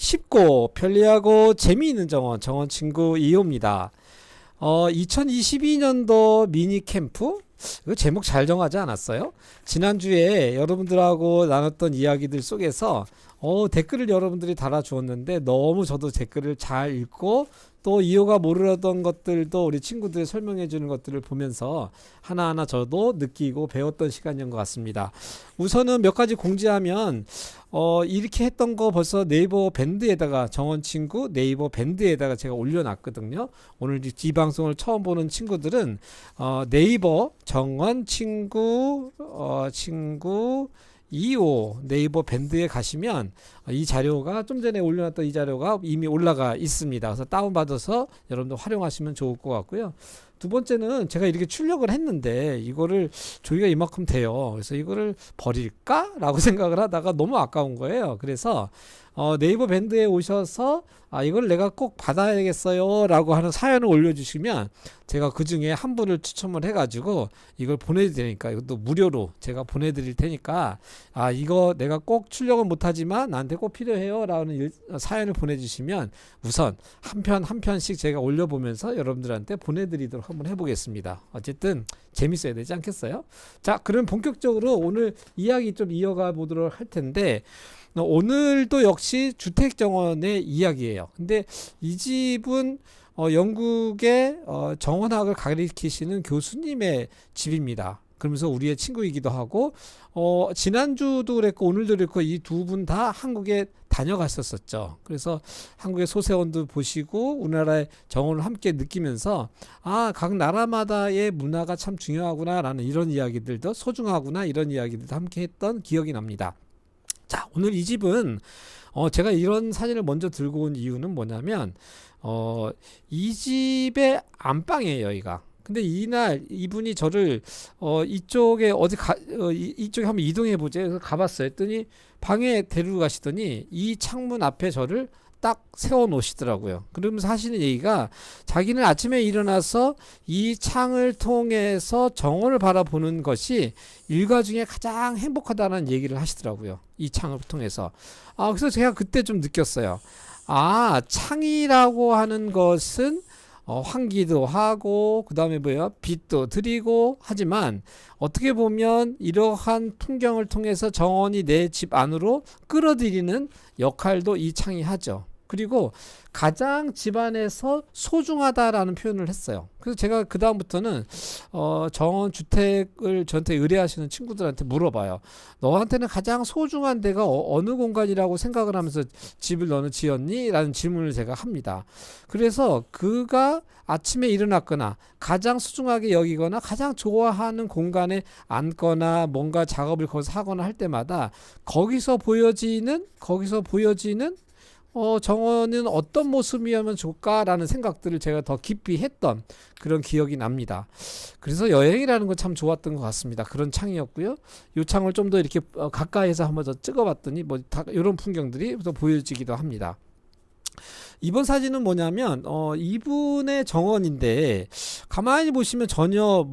쉽고 편리하고 재미있는 정원, 정원 친구 2호입니다. 2022년도 미니 캠프? 이거 제목 잘 정하지 않았어요? 지난주에 여러분들하고 나눴던 이야기들 속에서 댓글을 여러분들이 달아주었는데 너무 저도 댓글을 잘 읽고 또 2호가 모르던 것들도 우리 친구들이 설명해 주는 것들을 보면서 하나하나 저도 느끼고 배웠던 시간인 것 같습니다. 우선은 몇 가지 공지하면 이렇게 했던 거 벌써 네이버 밴드에다가 정원 친구 네이버 밴드에다가 제가 올려놨거든요. 오늘 이 방송을 처음 보는 친구들은 네이버 정원 친구 2호 네이버 밴드에 가시면 이 자료가 좀 전에 올려놨던 이 자료가 이미 올라가 있습니다. 그래서 다운받아서 여러분들 활용하시면 좋을 것 같고요. 두 번째는 제가 이렇게 출력을 했는데 이거를 조회가 이만큼 돼요. 그래서 이거를 버릴까? 라고 생각을 하다가 너무 아까운 거예요. 그래서 네이버 밴드에 오셔서 이걸 내가 꼭 받아야겠어요 라고 하는 사연을 올려주시면 제가 그 중에 한 분을 추첨을 해가지고 이걸 보내드리니까 이것도 무료로 제가 보내드릴 테니까 이거 내가 꼭 출력은 못하지만 나한테 꼭 필요해요 라는 사연을 보내주시면 우선 한 편씩 제가 올려보면서 여러분들한테 보내드리도록 한번 해보겠습니다. 어쨌든 재밌어야 되지 않겠어요? 자, 그럼 본격적으로 오늘 이야기 좀 이어가 보도록 할 텐데 오늘도 역시 주택정원의 이야기예요. 근데 이 집은 영국의 정원학을 가리키시는 교수님의 집입니다. 그러면서 우리의 친구이기도 하고 지난주도 그랬고 오늘도 그랬고 이 두 분 다 한국에 다녀갔었죠. 그래서 한국의 소세원도 보시고 우리나라의 정원을 함께 느끼면서 각 나라마다의 문화가 참 중요하구나 라는 이런 이야기들도 소중하구나 이런 이야기들도 함께 했던 기억이 납니다. 자, 오늘 이 집은 제가 이런 사진을 먼저 들고 온 이유는 뭐냐면 이 집의 안방이에요, 여기가. 근데 이날 이분이 저를 이쪽에 이쪽에 한번 이동해 보자 그래서 가봤어요. 했더니 방에 데리고 가시더니 이 창문 앞에 저를 딱 세워 놓으시더라고요. 그러면서 하시는 얘기가 자기는 아침에 일어나서 이 창을 통해서 정원을 바라보는 것이 일과 중에 가장 행복하다는 얘기를 하시더라고요. 이 창을 통해서. 그래서 제가 그때 좀 느꼈어요. 창이라고 하는 것은 환기도 하고 그 다음에 빛도 드리고 하지만 어떻게 보면 이러한 풍경을 통해서 정원이 내 집 안으로 끌어들이는 역할도 이 창이 하죠. 그리고 가장 집안에서 소중하다라는 표현을 했어요. 그래서 제가 그 다음부터는 정원 주택을 저한테 의뢰하시는 친구들한테 물어봐요. 너한테는 가장 소중한 데가 어느 공간이라고 생각을 하면서 집을 너는 지었니? 라는 질문을 제가 합니다. 그래서 그가 아침에 일어났거나 가장 소중하게 여기거나 가장 좋아하는 공간에 앉거나 뭔가 작업을 거기서 하거나 할 때마다 거기서 보여지는 정원은 어떤 모습이면 좋을까라는 생각들을 제가 더 깊이 했던 그런 기억이 납니다. 그래서 여행이라는 건 참 좋았던 것 같습니다. 그런 창이었고요. 이 창을 좀 더 이렇게 가까이에서 한번 더 찍어봤더니 이런 풍경들이 더 보여지기도 합니다. 이번 사진은 뭐냐면 이분의 정원인데 가만히 보시면 전혀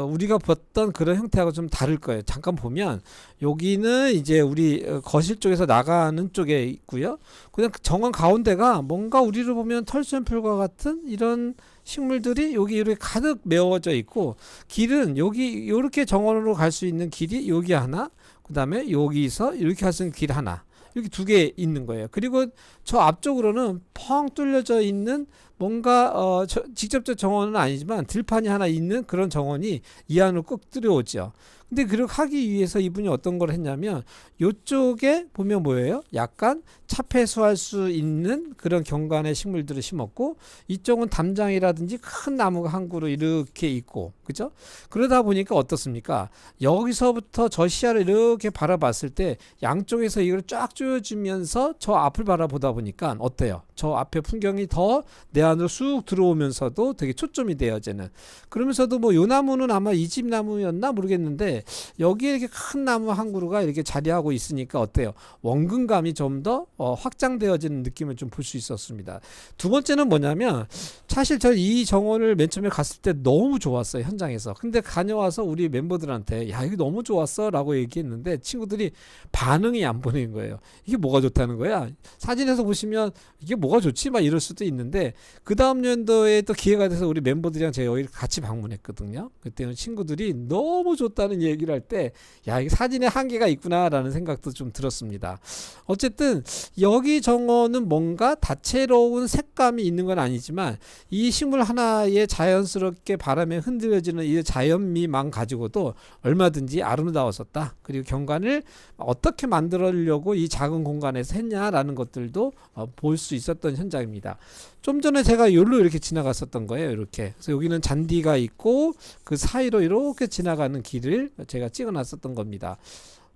우리가 봤던 그런 형태하고 좀 다를 거예요. 잠깐 보면 여기는 이제 우리 거실 쪽에서 나가는 쪽에 있고요. 그냥 정원 가운데가 뭔가 우리를 보면 털샘플과 같은 이런 식물들이 여기 이렇게 가득 메워져 있고 길은 여기 이렇게 정원으로 갈 수 있는 길이 여기 하나, 그 다음에 여기서 이렇게 갈 수 있는 길 하나. 이렇게 두 개 있는 거예요. 그리고 저 앞쪽으로는 펑 뚫려져 있는 뭔가 직접적 정원은 아니지만 들판이 하나 있는 그런 정원이 이 안으로 꼭 들어오죠. 근데 그렇게 하기 위해서 이분이 어떤 걸 했냐면 이쪽에 보면 뭐예요? 약간 차폐수할 수 있는 그런 경관의 식물들을 심었고 이쪽은 담장이라든지 큰 나무가 한 그루 이렇게 있고 그죠? 그러다 보니까 어떻습니까? 여기서부터 저 시야를 이렇게 바라봤을 때 양쪽에서 이걸 쫙 조여주면서 저 앞을 바라보다 보니까 어때요? 저 앞에 풍경이 더 내 안으로 쑥 들어오면서도 되게 초점이 되어지는. 그러면서도 뭐 요 나무는 아마 이 집 나무였나 모르겠는데 여기에 이렇게 큰 나무 한 그루가 이렇게 자리하고 있으니까 어때요? 원근감이 좀 더 확장되어지는 느낌을 좀 볼 수 있었습니다. 두 번째는 뭐냐면 사실 저 이 정원을 맨 처음에 갔을 때 너무 좋았어요, 현장에서. 근데 다녀와서 우리 멤버들한테 야 이거 너무 좋았어 라고 얘기했는데 친구들이 반응이 안 보이는 거예요. 이게 뭐가 좋다는 거야? 사진에서 보시면 이게 뭐가 좋지? 막 이럴 수도 있는데 그 다음 연도에 또 기회가 돼서 우리 멤버들이랑 제가 여기 같이 방문했거든요. 그때는 친구들이 너무 좋다는 얘기를 할 때 야 이게 사진에 한계가 있구나 라는 생각도 좀 들었습니다. 어쨌든 여기 정원은 뭔가 다채로운 색감이 있는 건 아니지만 이 식물 하나에 자연스럽게 바람에 흔들려지는 이 자연미만 가지고도 얼마든지 아름다웠었다. 그리고 경관을 어떻게 만들려고 이 작은 공간에서 했냐라는 것들도 볼 수 있었던 현장입니다. 좀 전에 제가 여기로 이렇게 지나갔었던 거예요. 이렇게. 그래서 여기는 잔디가 있고 그 사이로 이렇게 지나가는 길을 제가 찍어놨었던 겁니다.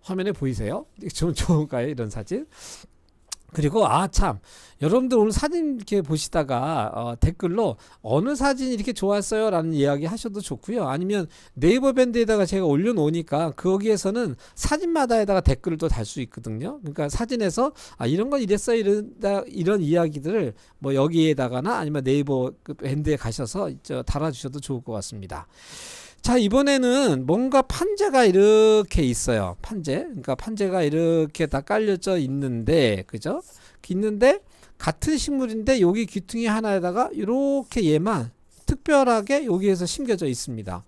화면에 보이세요? 좀 좋은가요? 이런 사진? 그리고 참 여러분들 오늘 사진 이렇게 보시다가 댓글로 어느 사진이 이렇게 좋았어요 라는 이야기 하셔도 좋고요. 아니면 네이버 밴드에다가 제가 올려놓으니까 거기에서는 사진마다에다가 댓글을 또 달 수 있거든요. 그러니까 사진에서 이런 건 이랬어요 이런 이야기들을 뭐 여기에다가나 아니면 네이버 밴드에 가셔서 달아주셔도 좋을 것 같습니다. 자, 이번에는 뭔가 판재가 이렇게 있어요. 판재. 그러니까 판재가 이렇게 다 깔려져 있는데, 그죠? 있는데, 같은 식물인데, 여기 귀퉁이 하나에다가 이렇게 얘만 특별하게 여기에서 심겨져 있습니다.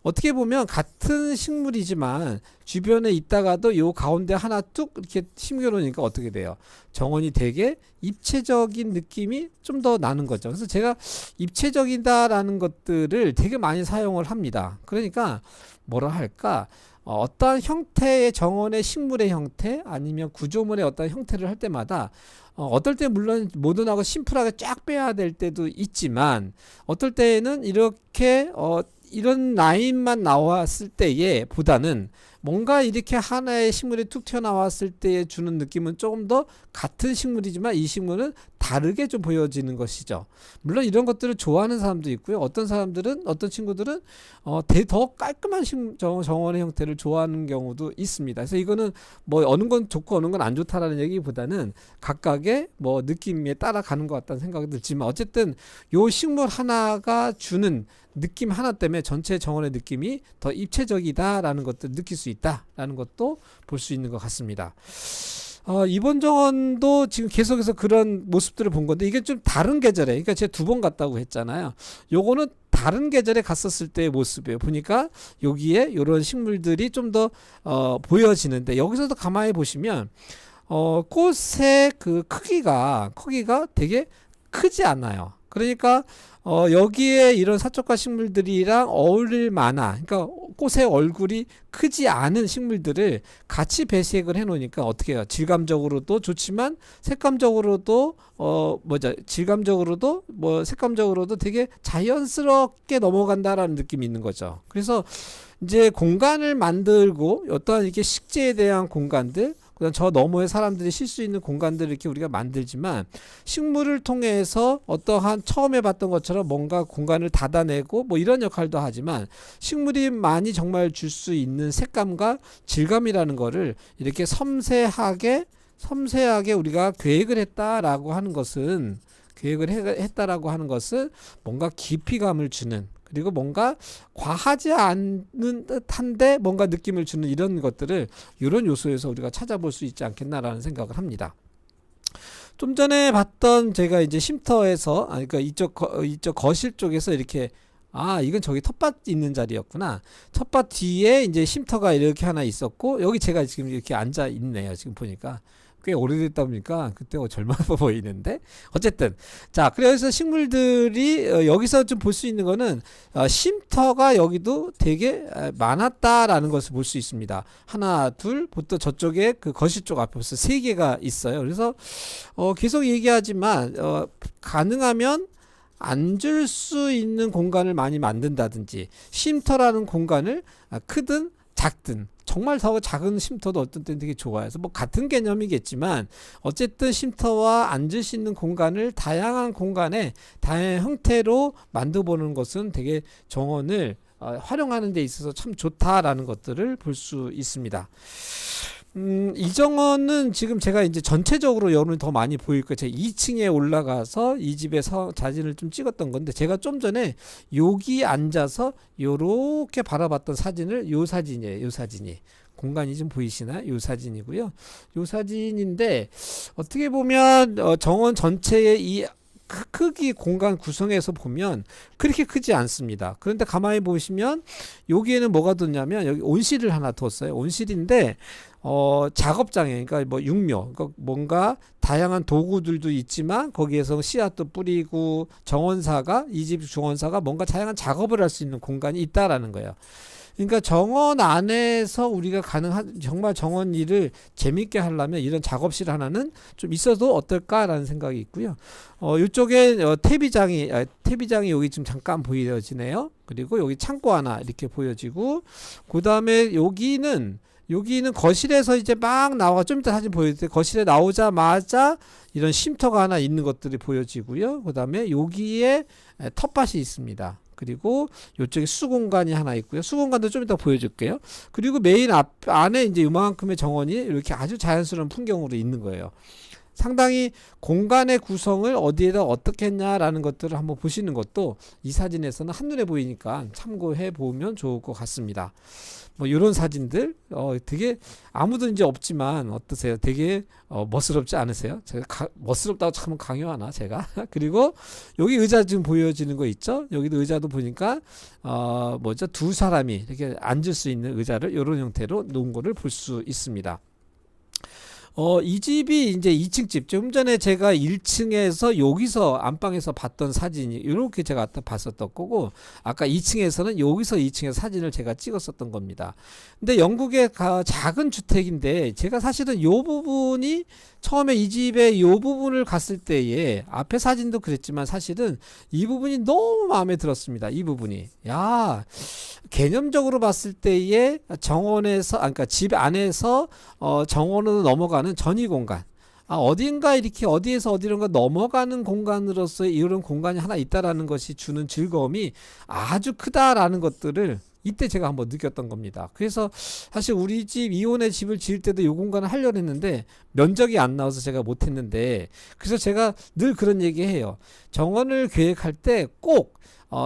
어떻게 보면 같은 식물이지만 주변에 있다가도 요 가운데 하나 뚝 이렇게 심겨 놓으니까 어떻게 돼요? 정원이 되게 입체적인 느낌이 좀 더 나는 거죠. 그래서 제가 입체적이다라는 것들을 되게 많이 사용을 합니다. 그러니까 뭐라 할까? 어떠한 형태의 정원의 식물의 형태 아니면 구조물의 어떤 형태를 할 때마다 어떨 때 물론 모던하고 심플하게 쫙 빼야 될 때도 있지만 어떨 때는 이렇게 이런 라인만 나왔을 때에 보다는 뭔가 이렇게 하나의 식물이 툭 튀어나왔을 때 주는 느낌은 조금 더 같은 식물이지만 이 식물은 다르게 좀 보여지는 것이죠. 물론 이런 것들을 좋아하는 사람도 있고요. 어떤 친구들은 더 깔끔한 정원의 형태를 좋아하는 경우도 있습니다. 그래서 이거는 뭐 어느 건 좋고 어느 건 안 좋다라는 얘기보다는 각각의 뭐 느낌에 따라가는 것 같다는 생각이 들지만 어쨌든 요 식물 하나가 주는 느낌 하나 때문에 전체 정원의 느낌이 더 입체적이다라는 것들을 느낄 수 있다라는 것도 볼 수 있는 것 같습니다. 이번 정원도 지금 계속해서 그런 모습들을 본 건데 이게 좀 다른 계절에 그러니까 제가 2번 갔다고 했잖아요. 요거는 다른 계절에 갔었을 때의 모습이에요. 보니까 여기에 이런 식물들이 좀 더 보여지는데 여기서도 가만히 보시면 꽃의 그 크기가 되게 크지 않아요. 그러니까 여기에 이런 사촉과 식물들이랑 어울릴 만한 그러니까 꽃의 얼굴이 크지 않은 식물들을 같이 배색을 해 놓으니까 어떻게 해요? 질감적으로도 좋지만 색감적으로도 질감적으로도 색감적으로도 되게 자연스럽게 넘어간다라는 느낌이 있는 거죠. 그래서 이제 공간을 만들고 어떠한 이렇게 식재에 대한 공간들 그다음 저 너머에 사람들이 쉴 수 있는 공간들을 이렇게 우리가 만들지만 식물을 통해서 어떠한 처음에 봤던 것처럼 뭔가 공간을 닫아내고 뭐 이런 역할도 하지만 식물이 많이 정말 줄 수 있는 색감과 질감이라는 거를 이렇게 섬세하게 우리가 계획을 했다라고 하는 것은 뭔가 깊이감을 주는 그리고 뭔가 과하지 않는 듯한데 뭔가 느낌을 주는 이런 것들을 이런 요소에서 우리가 찾아볼 수 있지 않겠나라는 생각을 합니다. 좀 전에 봤던 제가 이제 쉼터에서 그러니까 이쪽 거실 쪽에서 이렇게 이건 저기 텃밭 있는 자리였구나. 텃밭 뒤에 이제 쉼터가 이렇게 하나 있었고 여기 제가 지금 이렇게 앉아 있네요. 지금 보니까 꽤 오래됐다 보니까 그때 젊어 보이는데 어쨌든 자 그래서 식물들이 여기서 좀 볼 수 있는 거는 쉼터가 여기도 되게 많았다라는 것을 볼 수 있습니다. 하나 둘부터 저쪽에 그 거실 쪽 앞에 벌써 3개가 있어요. 그래서 계속 얘기하지만 가능하면 앉을 수 있는 공간을 많이 만든다든지 쉼터라는 공간을 크든 작든 정말 더 작은 쉼터도 어떤 때는 되게 좋아요. 그래서 뭐 같은 개념이겠지만 어쨌든 쉼터와 앉을 수 있는 공간을 다양한 공간에 다양한 형태로 만들어보는 것은 되게 정원을 활용하는 데 있어서 참 좋다라는 것들을 볼 수 있습니다. 이 정원은 지금 제가 이제 전체적으로 여론이 더 많이 보일 거예요. 제가 2층에 올라가서 이 집의 사진을 좀 찍었던 건데, 제가 좀 전에 여기 앉아서 요렇게 바라봤던 사진을, 요 사진이에요. 요 사진이. 공간이 좀 보이시나? 요 사진이고요. 요 사진인데, 어떻게 보면 정원 전체의 이 크기 공간 구성에서 보면 그렇게 크지 않습니다. 그런데 가만히 보시면 여기에는 뭐가 뒀냐면, 여기 온실을 하나 뒀어요. 온실인데 작업장에, 그러니까 뭐 육묘, 그러니까 뭔가 다양한 도구들도 있지만 거기에서 씨앗도 뿌리고, 정원사가, 이 집 정원사가 뭔가 다양한 작업을 할 수 있는 공간이 있다라는 거예요. 그러니까 정원 안에서 우리가 가능한, 정말 정원 일을 재밌게 하려면 이런 작업실 하나는 좀 있어도 어떨까라는 생각이 있고요. 이쪽에 퇴비장이 여기 지금 잠깐 보여지네요. 그리고 여기 창고 하나 이렇게 보여지고, 그 다음에 여기는 거실에서 이제 막 나와, 좀 이따 사진 보여드릴게요. 거실에 나오자마자 이런 쉼터가 하나 있는 것들이 보여지고요. 그 다음에 여기에 텃밭이 있습니다. 그리고 이쪽에 수공간이 하나 있고요. 수공간도 좀 이따 보여줄게요. 그리고 메인 안에 이제 이만큼의 정원이 이렇게 아주 자연스러운 풍경으로 있는 거예요. 상당히 공간의 구성을 어디에다 어떻게 했냐라는 것들을 한번 보시는 것도 이 사진에서는 한눈에 보이니까 참고해 보면 좋을 것 같습니다. 뭐 이런 사진들 되게 아무도 이제 없지만 어떠세요? 되게 멋스럽지 않으세요? 제가 멋스럽다고 참 강요하나 제가? 그리고 여기 의자 지금 보여지는 거 있죠? 여기도 의자도 보니까 두 사람이 이렇게 앉을 수 있는 의자를 이런 형태로 놓은 거를 볼 수 있습니다. 이 집이 이제 2층 집. 좀 전에 제가 1층에서 여기서 안방에서 봤던 사진이 이렇게 제가 봤었던 거고, 아까 2층에서는 여기서 2층에서 사진을 제가 찍었었던 겁니다. 근데 영국의 작은 주택인데, 제가 사실은 요 부분이 처음에 이 집의 요 부분을 갔을 때에 앞에 사진도 그랬지만 사실은 이 부분이 너무 마음에 들었습니다. 이 부분이. 야, 개념적으로 봤을 때에 정원에서, 그러니까 집 안에서 정원으로 넘어가는 전이 공간. 어딘가 이렇게 어디에서 어디론가 넘어가는 공간으로서 이런 공간이 하나 있다라는 것이 주는 즐거움이 아주 크다라는 것들을 이때 제가 한번 느꼈던 겁니다. 그래서 사실 우리 집 이혼의 집을 지을 때도 이 공간을 하려고 했는데 면적이 안 나와서 제가 못했는데, 그래서 제가 늘 그런 얘기 해요. 정원을 계획할 때 꼭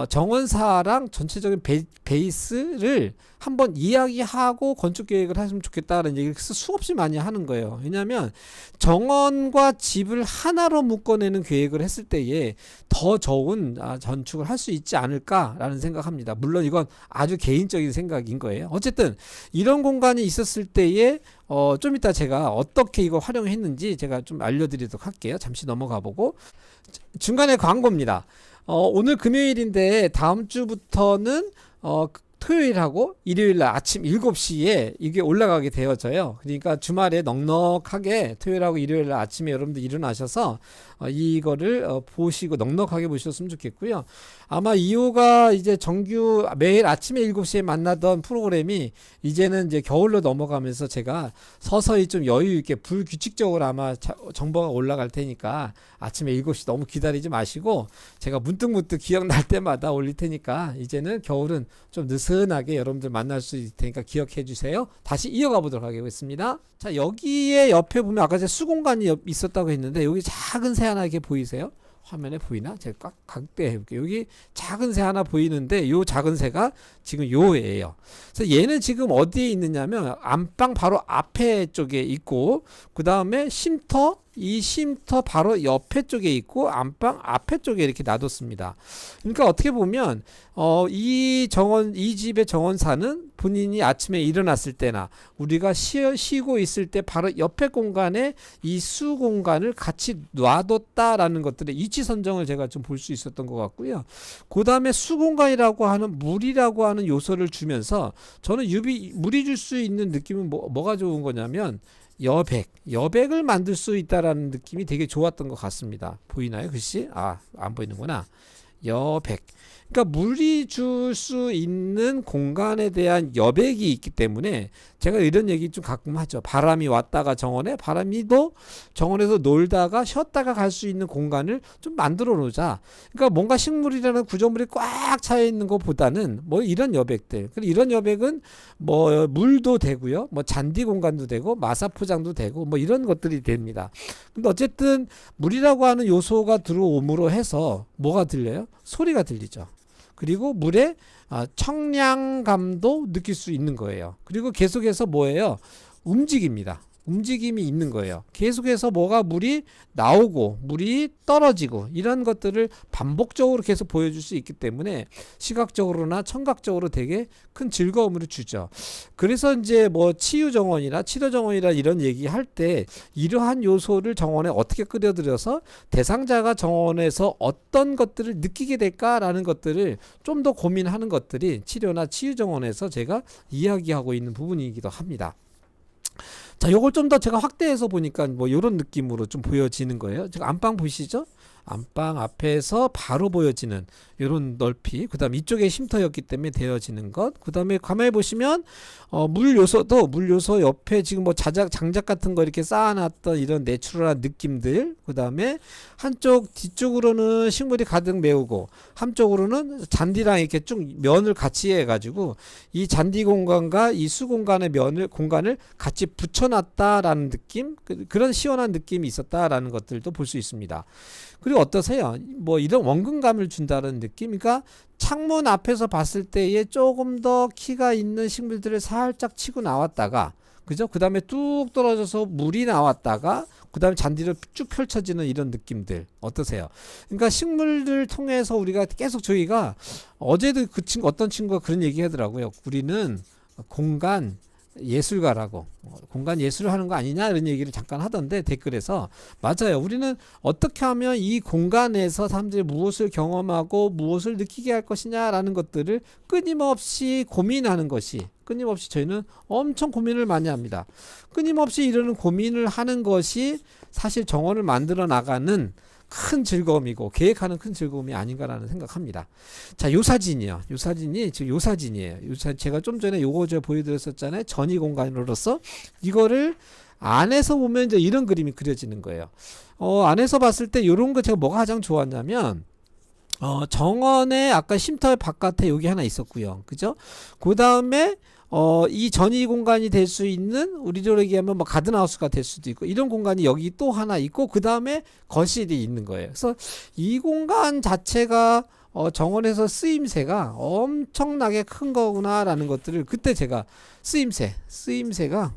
정원사랑 전체적인 베이스를 한번 이야기하고 건축 계획을 하시면 좋겠다는 얘기를 수없이 많이 하는 거예요. 왜냐하면 정원과 집을 하나로 묶어내는 계획을 했을 때에 더 좋은 건축을 할 수 있지 않을까라는 생각합니다. 물론 이건 아주 개인적인 생각인 거예요. 어쨌든 이런 공간이 있었을 때에 좀 이따 제가 어떻게 이걸 활용했는지 제가 좀 알려드리도록 할게요. 잠시 넘어가 보고, 중간에 광고입니다. 오늘 금요일인데 다음 주부터는 토요일하고 일요일날 아침 7시에 이게 올라가게 되어져요. 그러니까 주말에 넉넉하게 토요일하고 일요일날 아침에 여러분들 일어나셔서 이거를 보시고 넉넉하게 보셨으면 좋겠고요. 아마 2호가 이제 정규 매일 아침에 7시에 만나던 프로그램이 이제는 이제 겨울로 넘어가면서 제가 서서히 좀 여유 있게 불규칙적으로 아마 정보가 올라갈 테니까 아침에 7시 너무 기다리지 마시고 제가 문득문득 기억날 때마다 올릴 테니까 이제는 겨울은 좀 느슨하게 여러분들 만날 수 있을 테니까 기억해 주세요. 다시 이어가 보도록 하겠습니다. 자, 여기에 옆에 보면 아까 제가 수공간이 있었다고 했는데 여기 작은 새 하나 이렇게 보이세요? 화면에 보이나? 제가 꽉 각대해 볼게요. 여기 작은 새 하나 보이는데 요 작은 새가 지금 요예요. 그래서 얘는 지금 어디에 있느냐면 안방 바로 앞에 쪽에 있고, 그 다음에 쉼터, 이 쉼터 바로 옆에 쪽에 있고 안방 앞에 쪽에 이렇게 놔뒀습니다. 그러니까 어떻게 보면 이 집의 정원사는 본인이 아침에 일어났을 때나 우리가 쉬고 있을 때 바로 옆에 공간에 이 수 공간을 같이 놔뒀다라는 것들의 위치 선정을 제가 좀 볼 수 있었던 것 같고요. 그 다음에 수 공간이라고 하는 물이라고 하는 요소를 주면서 저는 물이 줄 수 있는 느낌은 뭐가 좋은 거냐면 여백을 만들 수 있다라는 느낌이 되게 좋았던 것 같습니다. 보이나요, 글씨? 안 보이는구나. 여백. 그러니까 물이 줄 수 있는 공간에 대한 여백이 있기 때문에 제가 이런 얘기 좀 가끔 하죠. 바람이 왔다가 정원에, 바람이도 정원에서 놀다가 쉬었다가 갈 수 있는 공간을 좀 만들어 놓자. 그러니까 뭔가 식물이라는 구조물이 꽉 차 있는 것보다는 뭐 이런 여백들. 이런 여백은 뭐 물도 되고요. 뭐 잔디 공간도 되고 마사포장도 되고 뭐 이런 것들이 됩니다. 근데 어쨌든 물이라고 하는 요소가 들어옴으로 해서 뭐가 들려요? 소리가 들리죠. 그리고 물의 청량감도 느낄 수 있는 거예요. 그리고 계속해서 뭐예요? 움직입니다. 움직임이 있는 거예요. 계속해서 물이 나오고 물이 떨어지고 이런 것들을 반복적으로 계속 보여줄 수 있기 때문에 시각적으로나 청각적으로 되게 큰 즐거움을 주죠. 그래서 이제 뭐 치유정원이나 치료정원이나 이런 얘기할 때 이러한 요소를 정원에 어떻게 끌어들여서 대상자가 정원에서 어떤 것들을 느끼게 될까라는 것들을 좀 더 고민하는 것들이 치료나 치유정원에서 제가 이야기하고 있는 부분이기도 합니다. 자, 요걸 좀 더 제가 확대해서 보니까 뭐 요런 느낌으로 좀 보여지는 거예요. 지금 안방 보시죠? 안방 앞에서 바로 보여지는 요런 넓이, 그 다음 이쪽에 쉼터였기 때문에 되어지는 것, 그 다음에 가만히 보시면 물 요소 옆에 지금 뭐 장작 같은 거 이렇게 쌓아놨던 이런 내추럴한 느낌들, 그 다음에 한쪽 뒤쪽으로는 식물이 가득 메우고 한쪽으로는 잔디랑 이렇게 쭉 면을 같이 해가지고 이 잔디 공간과 이 수 공간의 공간을 같이 붙여놨다라는 느낌, 그런 시원한 느낌이 있었다라는 것들도 볼 수 있습니다. 그리고 어떠세요? 뭐 이런 원근감을 준다는 느낌? 그러니까 창문 앞에서 봤을 때에 조금 더 키가 있는 식물들을 살짝 치고 나왔다가, 그죠? 그 다음에 뚝 떨어져서 물이 나왔다가 그 다음에 잔디로 쭉 펼쳐지는 이런 느낌들 어떠세요? 그러니까 식물들 통해서 우리가 계속 저희가 어제도 어떤 친구가 그런 얘기 하더라고요. 우리는 공간 예술가라고, 공간 예술을 하는 거 아니냐 이런 얘기를 잠깐 하던데 댓글에서 맞아요. 우리는 어떻게 하면 이 공간에서 사람들이 무엇을 경험하고 무엇을 느끼게 할 것이냐라는 것들을 끊임없이 고민하는 것이, 끊임없이 저희는 엄청 고민을 많이 합니다. 끊임없이 이러는 고민을 하는 것이 사실 정원을 만들어 나가는 큰 즐거움이고 계획하는 큰 즐거움이 아닌가라는 생각합니다. 자, 요 사진이요. 요 사진이 지금 요 사진이에요. 제가 좀 전에 요거 보여드렸었잖아요. 전이 공간으로서 이거를 안에서 보면 이제 이런 그림이 그려지는 거예요. 안에서 봤을 때 요런 거 제가 뭐가 가장 좋았냐면 정원에 아까 쉼터 바깥에 여기 하나 있었고요. 그죠? 그 다음에 이 전이 공간이 될 수 있는, 우리로 얘기하면 뭐 가든하우스가 될 수도 있고 이런 공간이 여기 또 하나 있고 그 다음에 거실이 있는 거예요. 그래서 이 공간 자체가 정원에서 쓰임새가 엄청나게 큰 거구나라는 것들을 그때 제가 쓰임새가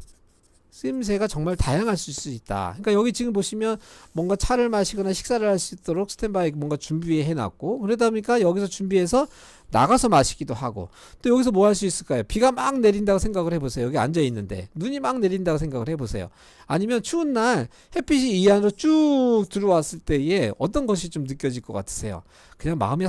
정말 다양할 수 있다. 그러니까 여기 지금 보시면 뭔가 차를 마시거나 식사를 할 수 있도록 스탠바이 뭔가 준비해 놨고, 그러다 보니까 여기서 준비해서 나가서 마시기도 하고, 또 여기서 뭐 할 수 있을까요? 비가 막 내린다고 생각을 해보세요. 여기 앉아 있는데 눈이 막 내린다고 생각을 해보세요. 아니면 추운 날 햇빛이 이 안으로 쭉 들어왔을 때에 어떤 것이 좀 느껴질 것 같으세요? 그냥 마음이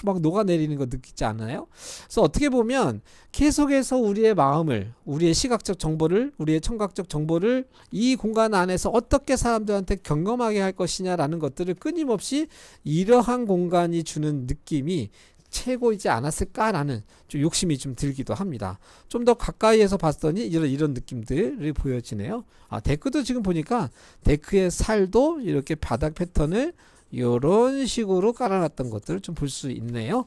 막 녹아내리는 거 느끼지 않아요? 그래서 어떻게 보면 계속해서 우리의 마음을, 우리의 시각적 정보를, 우리의 청각적 정보를 이 공간 안에서 어떻게 사람들한테 경험하게 할 것이냐라는 것들을 끊임없이 이러한 공간이 주는 느낌이 최고이지 않았을까라는 좀 욕심이 좀 들기도 합니다. 좀 더 가까이에서 봤더니 이런 느낌들이 보여지네요. 데크도 지금 보니까 데크의 살도 이렇게 바닥 패턴을 이런 식으로 깔아놨던 것들을 좀 볼 수 있네요.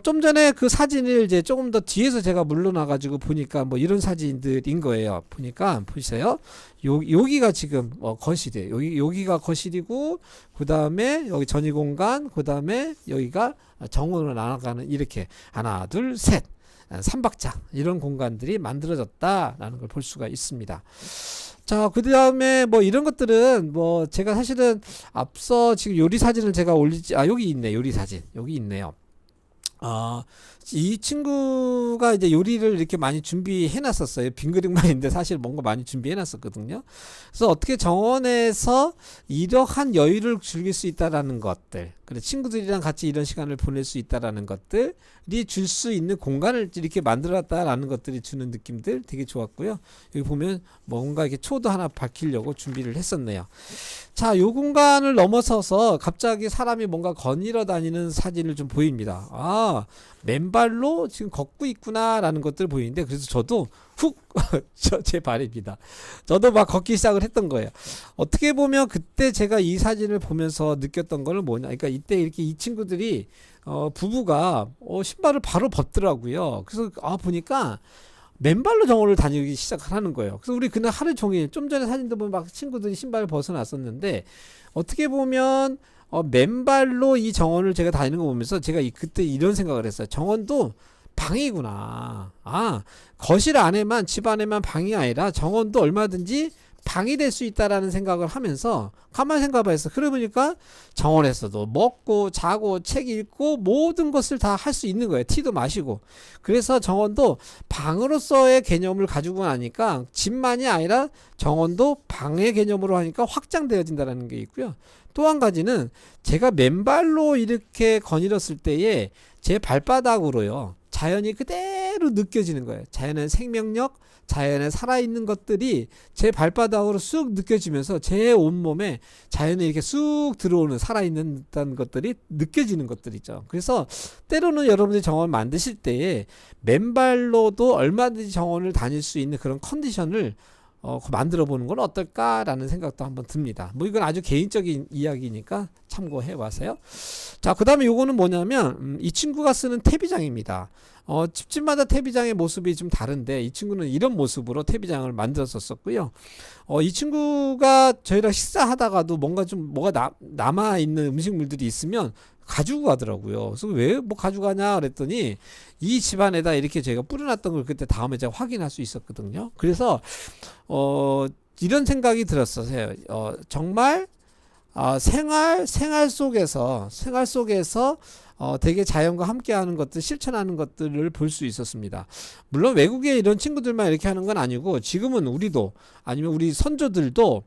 좀 전에 그 사진을 이제 조금 더 뒤에서 제가 물러나가지고 보니까 뭐 이런 사진들인 거예요. 보니까 보세요. 여기가 지금 거실이에요. 여기가 거실이고, 그 다음에 여기 전이 공간, 그 다음에 여기가 정원으로 나아가는, 이렇게 하나, 둘, 셋, 3박자 이런 공간들이 만들어졌다라는 걸 볼 수가 있습니다. 자, 그 다음에 뭐 이런 것들은 뭐 제가 사실은 앞서 지금 요리 사진을 제가 여기 있네. 요리 사진 여기 있네요. 이 친구가 이제 요리를 이렇게 많이 준비해 놨었어요. 빈 그릇만 있는데 사실 뭔가 많이 준비해 놨었거든요. 그래서 어떻게 정원에서 이러한 여유를 즐길 수 있다라는 것들, 그래 친구들이랑 같이 이런 시간을 보낼 수 있다라는 것들이 줄 수 있는 공간을 이렇게 만들었다라는 것들이 주는 느낌들 되게 좋았고요. 여기 보면 뭔가 이렇게 초도 하나 밝히려고 준비를 했었네요. 자, 요 공간을 넘어서서 갑자기 사람이 뭔가 거닐어 다니는 사진을 좀 보입니다. 아, 맨발로 지금 걷고 있구나라는 것들 보이는데, 그래서 저도 훅, 제 발입니다. 저도 막 걷기 시작을 했던 거예요. 어떻게 보면 그때 제가 이 사진을 보면서 느꼈던 거는 뭐냐. 그러니까 이때 이렇게 이 친구들이, 부부가, 신발을 바로 벗더라고요. 그래서, 보니까, 맨발로 정원을 다니기 시작하는 거예요. 그래서 우리 그날 하루 종일 좀 전에 사진도 보면 막 친구들이 신발을 벗어났었는데 어떻게 보면 맨발로 이 정원을 제가 다니는 거 보면서 제가 그때 이런 생각을 했어요. 정원도 방이구나. 아, 거실 안에만 집 안에만 방이 아니라 정원도 얼마든지 방이 될 수 있다라는 생각을 하면서 가만히 생각해봤어. 그러고 보니까 정원에서도 먹고 자고 책 읽고 모든 것을 다 할 수 있는 거예요. 티도 마시고. 그래서 정원도 방으로서의 개념을 가지고 나니까 집만이 아니라 정원도 방의 개념으로 하니까 확장되어진다는 게 있고요. 또 한 가지는 제가 맨발로 이렇게 거닐었을 때에 제 발바닥으로요. 자연이 그대로 느껴지는 거예요. 자연의 생명력, 자연에 살아있는 것들이 제 발바닥으로 쑥 느껴지면서 제 온몸에 자연에 이렇게 쑥 들어오는 살아있는 것들이 느껴지는 것들이죠. 그래서 때로는 여러분들이 정원 만드실 때에 맨발로도 얼마든지 정원을 다닐 수 있는 그런 컨디션을 만들어 보는 건 어떨까라는 생각도 한번 듭니다. 뭐 이건 아주 개인적인 이야기니까 참고해 봐세요. 자, 그 다음에 요거는 뭐냐면 이 친구가 쓰는 태비장입니다. 집집마다 태비장의 모습이 좀 다른데 이 친구는 이런 모습으로 태비장을 만들었었고요. 이 친구가 저희랑 식사하다가도 뭐가 남아 있는 음식물들이 있으면 가지고 가더라고요. 그래서 왜 뭐 가져가냐 그랬더니 이 집안에다 이렇게 제가 뿌려놨던 걸 그때 다음에 제가 확인할 수 있었거든요. 그래서 이런 생각이 들었어요. 정말 생활 속에서 되게 자연과 함께하는 것들, 실천하는 것들을 볼 수 있었습니다. 물론 외국에 이런 친구들만 이렇게 하는 건 아니고 지금은 우리도 아니면 우리 선조들도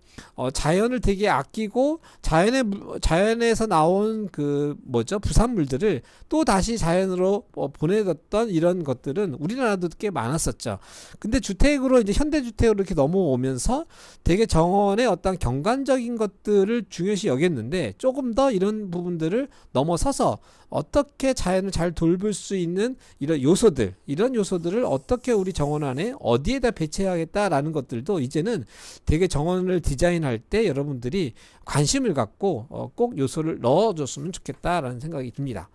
자연을 되게 아끼고 자연에서 나온 부산물들을 또 다시 자연으로 보내뒀던 이런 것들은 우리나라도 꽤 많았었죠. 근데 주택으로 이제 현대주택으로 이렇게 넘어오면서 되게 정원의 어떤 경관적인 것들을 중요시 여겼는데 조금 더 이런 부분들을 넘어서서 어떻게 자연을 잘 돌볼 수 있는 이런 요소들을 어떻게 우리 정원 안에 어디에다 배치해야겠다라는 것들도 이제는 되게 정원을 디자인할 때 여러분들이 관심을 갖고 꼭 요소를 넣어줬으면 좋겠다라는 생각이 듭니다.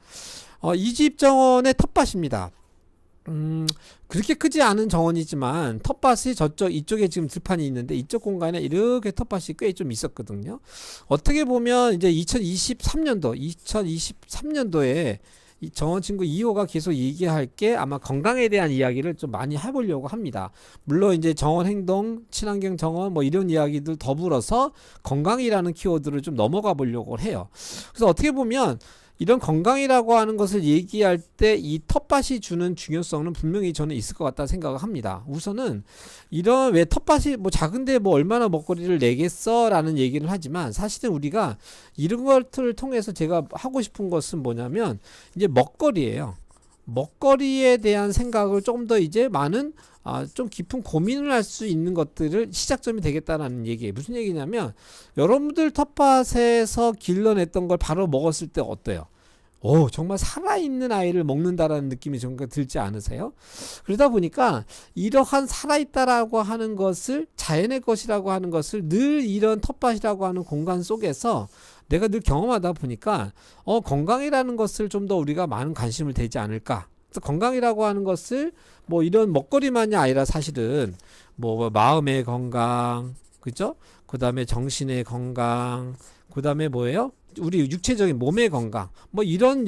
이 집 정원의 텃밭입니다. 그렇게 크지 않은 정원이지만 텃밭이 이쪽에 지금 들판이 있는데 이쪽 공간에 이렇게 텃밭이 꽤 좀 있었거든요. 어떻게 보면 이제 2023년도에 이 정원 친구 2호가 계속 얘기할 게 아마 건강에 대한 이야기를 좀 많이 해보려고 합니다. 물론 이제 정원 행동, 친환경 정원 뭐 이런 이야기들 더불어서 건강이라는 키워드를 좀 넘어가 보려고 해요. 그래서 어떻게 보면 이런 건강이라고 하는 것을 얘기할 때 이 텃밭이 주는 중요성은 분명히 저는 있을 것 같다 생각을 합니다. 우선은 이런 왜 텃밭이 뭐 작은데 뭐 얼마나 먹거리를 내겠어 라는 얘기를 하지만 사실은 우리가 이런 것들을 통해서 제가 하고 싶은 것은 뭐냐면 이제 먹거리예요. 먹거리에 대한 생각을 조금 더 이제 많은 좀 깊은 고민을 할 수 있는 것들을 시작점이 되겠다라는 얘기예요. 무슨 얘기냐면 여러분들 텃밭에서 길러냈던 걸 바로 먹었을 때 어때요? 정말 살아있는 아이를 먹는다라는 느낌이 정말 들지 않으세요? 그러다 보니까 이러한 살아있다라고 하는 것을 자연의 것이라고 하는 것을 늘 이런 텃밭이라고 하는 공간 속에서 내가 늘 경험하다 보니까 건강이라는 것을 좀 더 우리가 많은 관심을 되지 않을까. 건강이라고 하는 것을 뭐 이런 먹거리만이 아니라 사실은 뭐 마음의 건강, 그죠? 그 다음에 정신의 건강, 그 다음에 뭐예요? 우리 육체적인 몸의 건강, 뭐 이런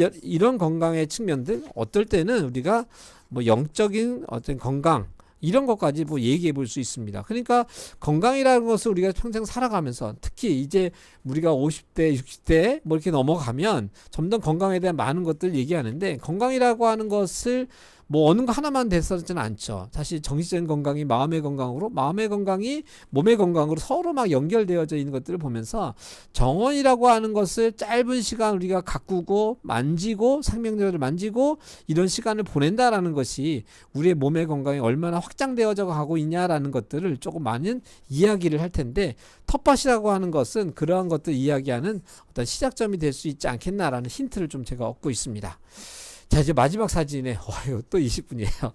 건강의 측면들, 어떨 때는 우리가 뭐 영적인 어떤 건강, 이런 것까지 뭐 얘기해 볼 수 있습니다. 그러니까 건강이라는 것을 우리가 평생 살아가면서 특히 이제 우리가 50대, 60대 뭐 이렇게 넘어가면 점점 건강에 대한 많은 것들 얘기하는데 건강이라고 하는 것을 뭐 어느 거 하나만 됐었지는 않죠. 사실 정신적인 건강이 마음의 건강으로, 마음의 건강이 몸의 건강으로 서로 막 연결되어져 있는 것들을 보면서 정원이라고 하는 것을 짧은 시간 우리가 가꾸고 만지고 생명력을 만지고 이런 시간을 보낸다라는 것이 우리의 몸의 건강이 얼마나 확장되어져 가고 있냐라는 것들을 조금 많은 이야기를 할 텐데, 텃밭이라고 하는 것은 그러한 것들 이야기하는 어떤 시작점이 될 수 있지 않겠나라는 힌트를 좀 제가 얻고 있습니다. 자, 이제 마지막 사진에 또 20분이에요.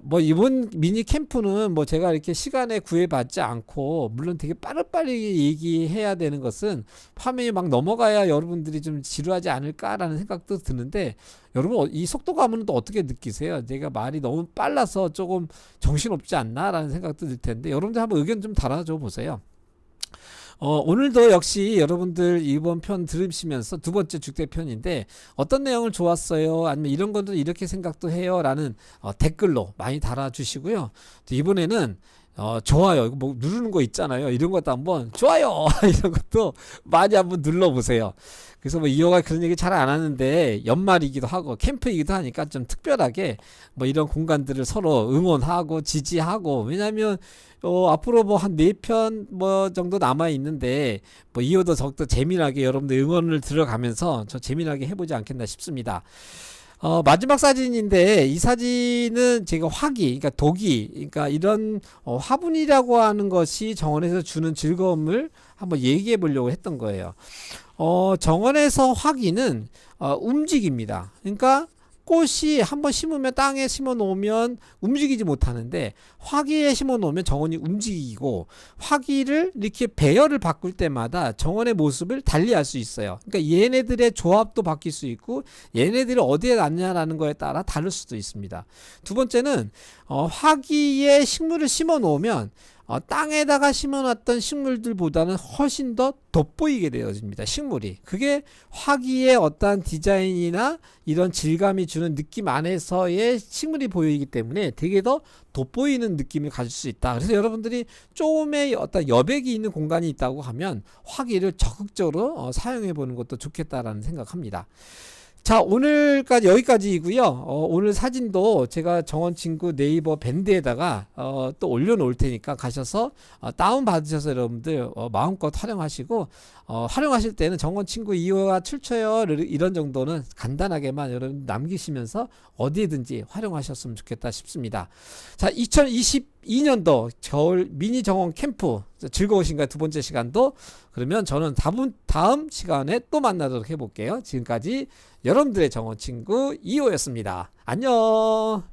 뭐 이번 미니 캠프는 뭐 제가 이렇게 시간에 구애받지 않고, 물론 되게 빠르빠르게 얘기해야 되는 것은 화면이 막 넘어가야 여러분들이 좀 지루하지 않을까라는 생각도 드는데, 여러분 이 속도감은 또 어떻게 느끼세요? 내가 말이 너무 빨라서 조금 정신없지 않나라는 생각도 들 텐데, 여러분들 한번 의견 좀 달아줘 보세요. 오늘도 역시 여러분들 이번 편 들으시면서 두 번째 죽대편인데 어떤 내용을 좋았어요? 아니면 이런 것도 이렇게 생각도 해요? 라는 댓글로 많이 달아주시고요. 이번에는 좋아요, 뭐 누르는 거 있잖아요. 이런 것도 한번 좋아요 이런 것도 많이 한번 눌러보세요. 그래서 뭐 이호가 그런 얘기 잘 안 하는데 연말이기도 하고 캠프이기도 하니까 좀 특별하게 뭐 이런 공간들을 서로 응원하고 지지하고, 왜냐면 앞으로 뭐 한 4편 뭐 정도 남아 있는데 뭐 이호도 더욱더 재미나게 여러분들 응원을 들어가면서 저 재미나게 해보지 않겠나 싶습니다. 마지막 사진인데, 이 사진은 제가 화기, 그러니까 독이, 그러니까 이런 화분이라고 하는 것이 정원에서 주는 즐거움을 한번 얘기해 보려고 했던 거예요. 정원에서 화기는 움직입니다. 그러니까 꽃이 한번 심으면, 땅에 심어 놓으면 움직이지 못하는데, 화기에 심어 놓으면 정원이 움직이고, 화기를 이렇게 배열을 바꿀 때마다 정원의 모습을 달리할 수 있어요. 그러니까 얘네들의 조합도 바뀔 수 있고, 얘네들이 어디에 놨냐라는 거에 따라 다를 수도 있습니다. 두 번째는 화기에 식물을 심어 놓으면 땅에다가 심어놨던 식물들보다는 훨씬 더 돋보이게 되어집니다. 식물이. 그게 화기의 어떠한 디자인이나 이런 질감이 주는 느낌 안에서의 식물이 보이기 때문에 되게 더 돋보이는 느낌을 가질 수 있다. 그래서 여러분들이 조금의 어떤 여백이 있는 공간이 있다고 하면 화기를 적극적으로 사용해 보는 것도 좋겠다라는 생각합니다. 자, 오늘까지 여기까지이고요. 오늘 사진도 제가 정원친구 네이버 밴드에다가 또 올려놓을 테니까 가셔서 다운 받으셔서 여러분들 마음껏 활용하시고, 활용하실 때는 정원친구 2호가 출처요 이런 정도는 간단하게만 여러분 남기시면서 어디에든지 활용하셨으면 좋겠다 싶습니다. 자, 2022년도 겨울 미니 정원 캠프 즐거우신가요? 두 번째 시간도. 그러면 저는 다음 시간에 또 만나도록 해볼게요. 지금까지 여러분들의 정원 친구 2호였습니다. 안녕.